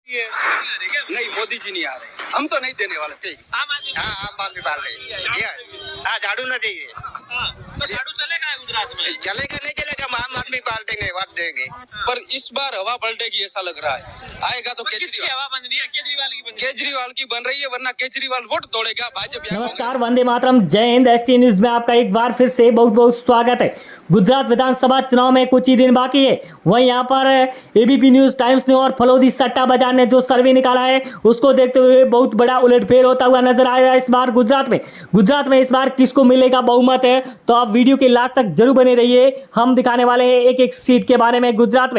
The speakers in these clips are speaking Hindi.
नहीं, मोदी जी नहीं आ रहे, हम तो नहीं देने वाले। आम आदमी पार्टी हाँ झाड़ू न चाहिए। तो झाड़ू चलेगा गुजरात में? चलेगा नहीं चलेगा, हम आम आदमी पार्टी देंगे, वोट देंगे। पर इस बार हवा पलटेगी ऐसा लग रहा है। आएगा तो केजरीवाल। हवा बन रही है, केजरीवाल की बन रही है, वरना केजरीवाल वोट तोड़ेगा भाजपा। नमस्कार, वंदे मातरम, जय हिंद। एसटी न्यूज में आपका एक बार फिर से बहुत बहुत स्वागत है। गुजरात विधानसभा चुनाव में कुछ ही दिन बाकी है। वहीं यहाँ पर एबीपी न्यूज, टाइम्स न्यूज और फलोदी सट्टा बाजार ने जो सर्वे निकाला है उसको देखते हुए बहुत बड़ा उलटफेर होता हुआ नजर आया इस बार गुजरात में इस बार किसको मिलेगा बहुमत है, तो आप वीडियो के लास्ट तक जरूर बने रहिए। हम दिखाने वाले हैं एक एक सीट के बारे में। गुजरात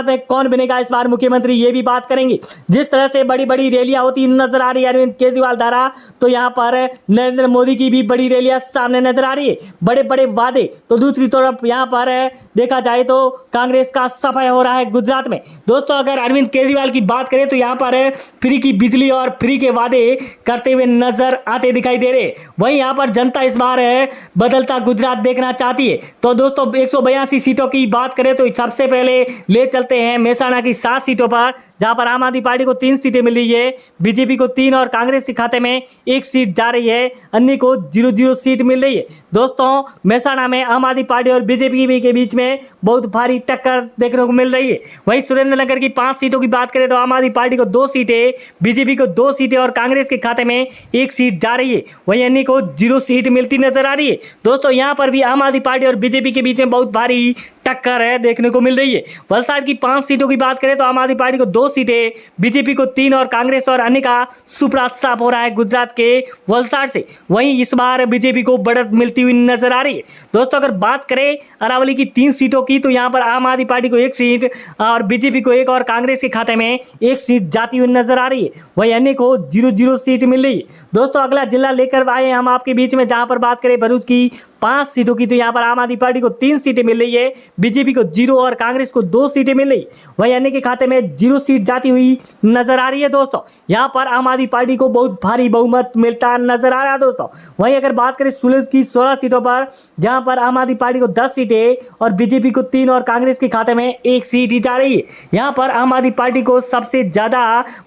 में कौन बनेगा इस बार मुख्यमंत्री, ये भी बात करेंगे। जिस तरह से बड़ी बड़ी रैलियां होती नजर आ रही है अरविंद केजरीवाल द्वारा, तो यहाँ पर नरेंद्र मोदी की भी बड़ी रैलियां सामने नजर आ रही है, बड़े बड़े वादे। तो दूसरी तरफ यहाँ पर देखा जाए तो कांग्रेस का सफाया हो रहा है गुजरात में। दोस्तों, अगर अरविंद केजरीवाल की बात करें तो यहाँ पर फ्री की बिजली और फ्री के वादे करते हुए नजर आते दिखाई दे रहे। वहीं यहाँ पर जनता इस बार बदलता गुजरात देखना चाहती है। तो दोस्तों, 182 सीटों की बात करें तो सबसे पहले ले चलते हैं मेहसाणा की 7 सीटों पर, जहां पर आम आदमी पार्टी को 3 सीटें मिल रही है, बीजेपी को 3 और कांग्रेस के खाते में 1 सीट जा रही है, अन्य को 0-0 सीट मिल रही है। दोस्तों, मेहसाणा में आम आदमी पार्टी और बीजेपी के बीच में बहुत भारी टक्कर देखने को मिल रही है। वहीं सुरेंद्रनगर की 5 सीटों की बात करें तो आम आदमी पार्टी को 2 सीटें, बीजेपी को 2 सीटें और कांग्रेस के खाते में 1 सीट जा रही है। वहीं अन्य को 0 सीट मिलती नजर आ रही है। दोस्तों, यहाँ पर भी आम आदमी पार्टी और बीजेपी के बीच में बहुत भारी टक्कर है देखने को मिल रही है। वलसाड की 5 सीटों की बात करें तो आम आदमी पार्टी को 2 सीटें, बीजेपी को 3 और कांग्रेस और अन्य का सुपड़ा साफ हो रहा है गुजरात के वलसाड से। वहीं इस बार बीजेपी को बढ़त मिलती हुई नजर आ रही है। दोस्तों, अगर बात करें अरावली की 3 सीटों की, तो यहाँ पर आम आदमी पार्टी को 1 सीट और बीजेपी को 1 और कांग्रेस के खाते में 1 सीट जाती हुई नजर आ रही है। वहीं अन्य को 0-0 सीट मिल रही है। दोस्तों, अगला जिला लेकर आए हम आपके बीच में, जहां पर बात करें भरूच की 5 सीटों की, तो यहाँ पर आम आदमी पार्टी को 3 सीटें मिल रही है, बीजेपी को 0 और कांग्रेस को 2 सीटें मिल रही। वहीं अन्य के खाते में 0 सीट जाती हुई नजर आ रही है। दोस्तों, यहाँ पर आम आदमी पार्टी को बहुत भारी बहुमत मिलता नजर आ रहा है। दोस्तों, वहीं अगर बात करें सुलेज की 16 सीटों पर, जहां पर आम आदमी पार्टी को 10 सीटें और बीजेपी को 3 और कांग्रेस के खाते में 1 सीट ही जा रही है। यहाँ पर आम आदमी पार्टी को सबसे ज्यादा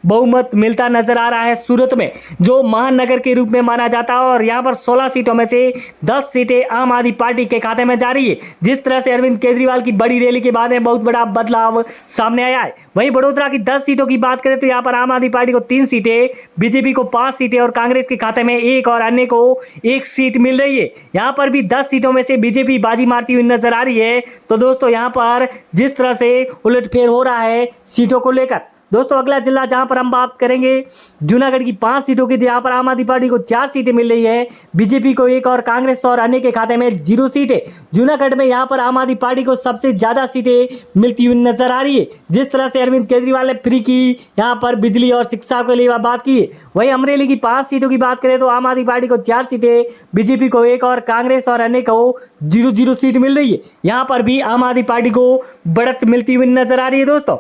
बहुमत मिलता नजर आ रहा है सूरत में, जो महानगर के रूप में माना जाता है, और यहाँ पर 16 सीटों में से 10 सीटें आम आदमी पार्टी के खाते में जा रही है। जिस तरह से अरविंद केजरीवाल की बड़ी रैली के बाद में बहुत बड़ा बदलाव सामने आया है। वहीं बड़ोदरा की 10 सीटों की बात करें तो यहाँ पर आम आदमी पार्टी को 3 सीटें, बीजेपी को 5 सीटें और कांग्रेस के खाते में 1 और अन्य को 1 सीट मिल रही है। यहाँ पर भी 10 सीटों में से बीजेपी बाजी मारती हुई नजर आ रही है। तो दोस्तों, यहाँ पर जिस तरह से उलटफेर हो रहा है सीटों को लेकर। दोस्तों, अगला जिला जहां पर हम बात करेंगे जूनागढ़ की 5 सीटों की, यहाँ पर आम आदमी पार्टी को 4 सीटें मिल रही है, बीजेपी को 1 और कांग्रेस और अन्य के खाते में 0 सीटें। जूनागढ़ में यहाँ पर आम आदमी पार्टी को सबसे ज्यादा सीटें मिलती हुई नजर आ रही है। जिस तरह से अरविंद केजरीवाल ने फ्री की यहाँ पर बिजली और शिक्षा के लिए बात की है। वहीं अमरेली की 5 सीटों की बात करें तो आम आदमी पार्टी को 4 सीटें, बीजेपी को 1 और कांग्रेस और अन्य को 0-0 सीट मिल रही है। यहाँ पर भी आम आदमी पार्टी को बढ़त मिलती हुई नजर आ रही है। दोस्तों,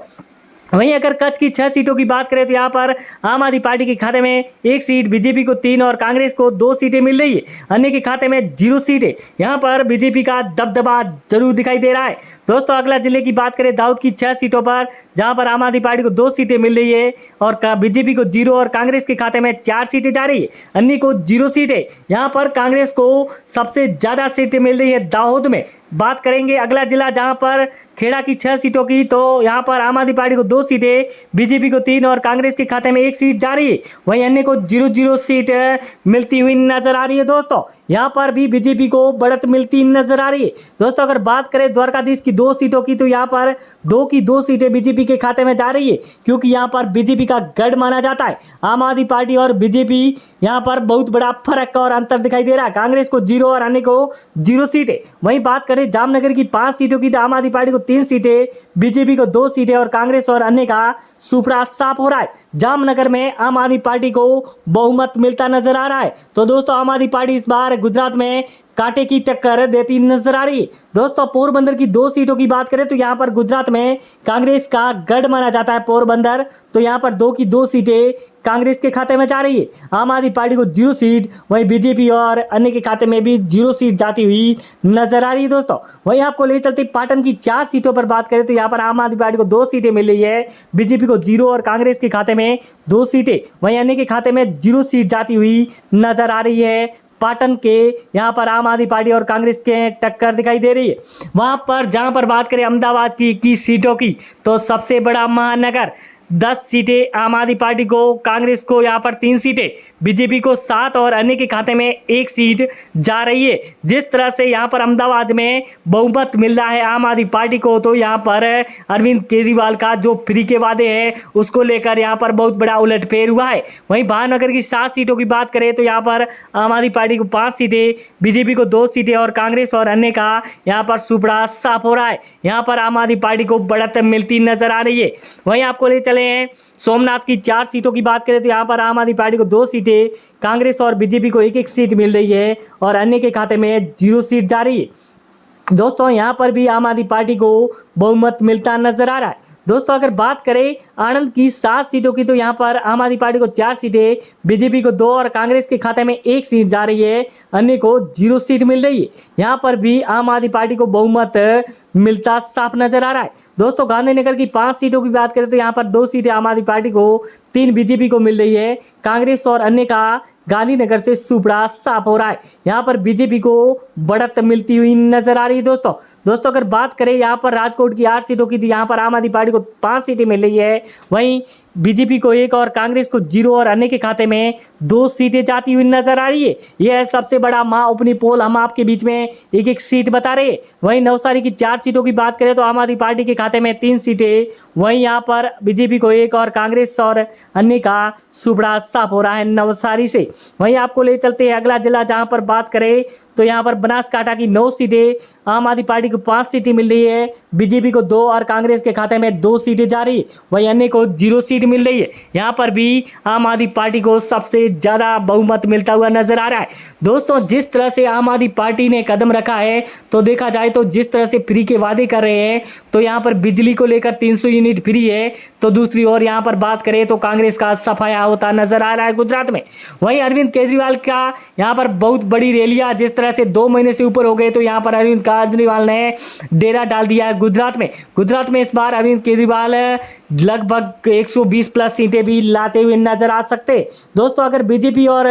वहीं अगर कच्छ की 6 सीटों की बात करें तो यहाँ पर आम आदमी पार्टी के खाते में 1 सीट, बीजेपी को 3 और कांग्रेस को 2 सीटें मिल रही है, अन्य के खाते में 0 सीटें। यहाँ पर बीजेपी का दबदबा जरूर दिखाई दे रहा है। दोस्तों, अगला जिले की बात करें दाऊद की 6 सीटों पर, जहाँ पर आम आदमी पार्टी को 2 सीटें मिल रही है और बीजेपी को 0 और कांग्रेस के खाते में 4 सीटें जा रही है, अन्य को 0 सीटें। यहाँ पर कांग्रेस को सबसे ज्यादा सीटें मिल रही है दाऊद में। बात करेंगे अगला जिला जहां पर खेड़ा की 6 सीटों की, तो यहाँ पर आम आदमी पार्टी को 2 सीटें, बीजेपी को 3 और कांग्रेस के खाते में 1 सीट जा रही है। वहीं अन्य को 0-0 सीट मिलती हुई नजर आ रही है। दोस्तों, यहाँ पर भी बीजेपी को बढ़त मिलती नजर आ रही है। दोस्तों, अगर बात करें द्वारकाधीश की 2 सीटों की, तो यहाँ पर 2 की 2 सीटें बीजेपी के खाते में जा रही है, क्योंकि यहाँ पर बीजेपी का गढ़ माना जाता है। आम आदमी पार्टी और बीजेपी यहाँ पर बहुत बड़ा फर्क और अंतर दिखाई दे रहा है। कांग्रेस को 0 और अन्य को 0 सीटें। वहीं बात करें जामनगर की 5 सीटों की, तो आम आदमी पार्टी को 3 सीटें, बीजेपी को 2 सीटें और कांग्रेस और अन्य का सुपड़ा साफ हो रहा है। जामनगर में आम आदमी पार्टी को बहुमत मिलता नजर आ रहा है। तो दोस्तों, आम आदमी पार्टी इस बार पर गुजरात में कांटे की टक्कर देती नजर आ रही है। दोस्तों पोरबंदर की 2 सीटों की बात करें तो यहाँ पर गुजरात में कांग्रेस का गढ़ माना जाता है पोरबंदर, तो यहाँ पर 2 की 2 सीटें कांग्रेस के खाते में जा रही है। आम आदमी पार्टी को 0 सीट, वहीं बीजेपी और अन्य के खाते में भी 0 सीट जाती हुई नजर आ रही है। दोस्तों वहीं आपको ले चलते पाटन की 4 सीटों पर बात करें तो यहाँ पर आम आदमी पार्टी को 2 सीटें मिल रही है, बीजेपी को 0 और कांग्रेस के खाते में 2 सीटें, वहीं अन्य के खाते में 0 सीट जाती हुई नजर आ रही है। पाटन के यहाँ पर आम आदमी पार्टी और कांग्रेस के टक्कर दिखाई दे रही है। वहां पर जहां पर बात करें अहमदाबाद की 21 सीटों की, तो सबसे बड़ा महानगर 10 सीटें आम आदमी पार्टी को, कांग्रेस को यहाँ पर 3 सीटें, बीजेपी को 7 और अन्य के खाते में 1 सीट जा रही है। जिस तरह से यहाँ पर अहमदाबाद में बहुमत मिल रहा है आम आदमी पार्टी को, तो यहाँ पर अरविंद केजरीवाल का जो फ्री के वादे हैं उसको लेकर यहाँ पर बहुत बड़ा उलटफेर हुआ है। वहीं भावनगर की 7 सीटों की बात करें तो यहाँ पर आम आदमी पार्टी को 5 सीटें, बीजेपी को 2 सीटें और कांग्रेस और अन्य का यहाँ पर सुपड़ा साफ हो रहा है। यहाँ पर आम आदमी पार्टी को बढ़त मिलती नजर आ रही है। वहीं आपको ले चले हैं सोमनाथ की 4 सीटों की बात करें तो यहाँ पर आम आदमी पार्टी को 2 सीटें, कांग्रेस और बीजेपी को 1-1 सीट मिल रही है और अन्य के खाते में 0 सीट जा रही है। दोस्तों यहाँ पर भी आम आदमी पार्टी को बहुमत मिलता नजर आ रहा है। दोस्तों अगर बात करें आणंद की 7 सीटों की, तो यहाँ पर आम आदमी पार्टी को 4 सीटें, बीजेपी को 2 और कांग्रेस के खाते में 1 सीट जा रही है, अन्य को 0 सीट मिल रही है। यहाँ पर भी आम आदमी पार्टी को बहुमत मिलता साफ नजर आ रहा है। दोस्तों गांधीनगर की 5 सीटों की बात करें तो यहाँ पर 2 सीटें आम आदमी पार्टी को, 3 बीजेपी को मिल रही है, कांग्रेस और अन्य का गांधीनगर से सुपड़ा साफ हो रहा है। यहाँ पर बीजेपी को बढ़त मिलती हुई नजर आ रही है। दोस्तों अगर बात करें यहाँ पर राजकोट की 8 सीटों की, तो यहाँ पर आम आदमी पार्टी को 5 सीटें मिल रही है, वहीं बीजेपी को 1 और कांग्रेस को 0 और अन्य के खाते में 2 सीटें जाती हुई नजर आ रही है। यह है सबसे बड़ा महाउपनी पोल, हम आपके बीच में 1-1 सीट बता रहे हैं। वहीं नवसारी की 4 सीटों की बात करें तो आम आदमी पार्टी के खाते में 3 सीटें, वहीं यहाँ पर बीजेपी को 1 और कांग्रेस और अन्य का सुपड़ा साफ हो रहा है नवसारी से। वहीं आपको ले चलते हैं अगला जिला, जहाँ पर बात करें तो यहाँ पर बनासकांठा की 9 सीटें, आम आदमी पार्टी को 5 सीटें मिल रही है, बीजेपी को 2 और कांग्रेस के खाते में 2 सीटें जा रही है, वहीं अन्य को 0 सीट मिल रही है। यहाँ पर भी आम आदमी पार्टी को सबसे ज़्यादा बहुमत मिलता हुआ नजर आ रहा है। दोस्तों जिस तरह से आम आदमी पार्टी ने कदम रखा है, तो देखा जाए तो जिस तरह से फ्री के वादे कर रहे हैं, तो यहाँ पर बिजली को लेकर 300 यूनिट फ्री है, तो दूसरी ओर यहाँ पर बात करें तो कांग्रेस का सफाया होता नजर आ रहा है गुजरात में। वहीं अरविंद केजरीवाल का यहाँ पर बहुत बड़ी रैलियां, जिस तरह से 2 महीने से ऊपर हो गए, तो यहाँ पर अरविंद केजरीवाल ने डेरा डाल दिया है गुजरात में इस बार अरविंद केजरीवाल लगभग 120 प्लस सीटें भी लाते हुए नजर आ सकते। दोस्तों अगर बीजेपी और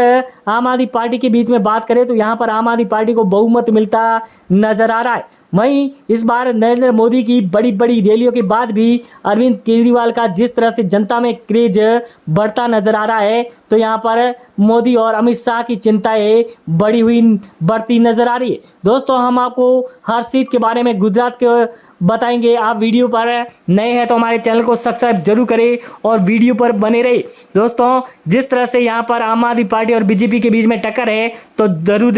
आम आदमी पार्टी के बीच में बात करें तो यहाँ पर आम आदमी पार्टी को बहुमत मिलता नजर आ रहा है। वहीं इस बार नरेंद्र मोदी की बड़ी बड़ी रैलियों के बाद भी अरविंद केजरीवाल का जिस तरह से जनता में क्रेज बढ़ता नजर आ रहा है, तो यहाँ पर मोदी और अमित शाह की चिंताएं बढ़ती नजर आ रही है। दोस्तों हम आपको हर सीट के बारे में गुजरात के बताएंगे। आप वीडियो पर नए हैं तो हमारे चैनल को सब्सक्राइब जरूर करें और वीडियो पर बने रहे। दोस्तों जिस तरह से यहाँ पर आम आदमी पार्टी और बीजेपी के बीच में टक्कर है, तो जरूर